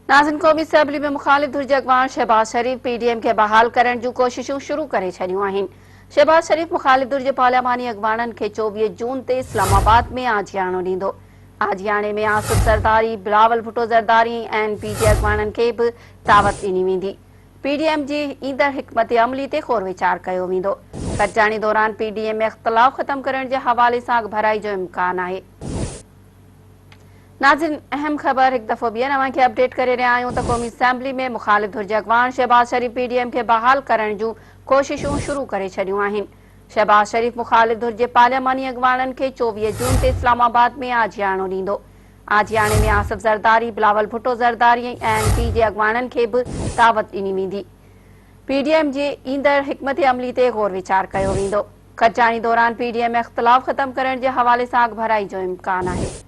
नाज़िन क़ौमी असैम्बली में मुखालिफ़ धुर जे अॻवान शहबाज शरीफ पीडीएम खे बहाल करण जूं कोशिशूं शुरू करे छॾियूं आहिनि। शहबाज शरीफ मुखालिफ़ धुर जे पार्लियामानी अॻवाननि खे 24 जून ते इस्लामाबाद में आजियाणो ॾींदो। आजियाणे में आसिफ ज़रदारी, बिलावल भुट्टो ज़रदारी ऐं एनपी जे अॻवाननि खे बि दावत ॾिनी वेंदी। पीडीएम जी ईंदड़ हिकमत अमली ते ग़ौर वीचार कयो वेंदो। गॾिजाणी दौरान पीडीएम में इख़्तिलाफ़ ख़त्म करण जे हवाले सां अॻभराई जो इम्कान आहे। नाज़िन, अहम ख़बर एक दफ़ो ॿिए नवां खे अपडेट करे रहिया आहियूं त क़ौमी असैम्बली में मुखालिफ़ धुर जे अॻवान शहबाज शरीफ पीडीएम खे बहाल करण जूं कोशिशूं शुरू करे छॾियूं आहिनि। शहबाज शरीफ मुखालिफ़ धुर जे पार्लियामानी अॻवाननि खे 24 जून ते इस्लामाबाद में आजियाणो ॾींदो। आजियाणे में आसिफ ज़रदारी, बिलावल भुट्टो ज़रदारी ऐं एनपी जे अॻवाननि खे बि दावत ॾिनी वेंदी। पीडीएम जी ईंदड़ हिकमत अमली ते ग़ौर वीचार कयो वेंदो। गॾिजाणी दौरान पीडीएम में इख़्तिलाफ़ ख़त्म करण जे हवाले सां अॻभराई जो इम्कान आहे।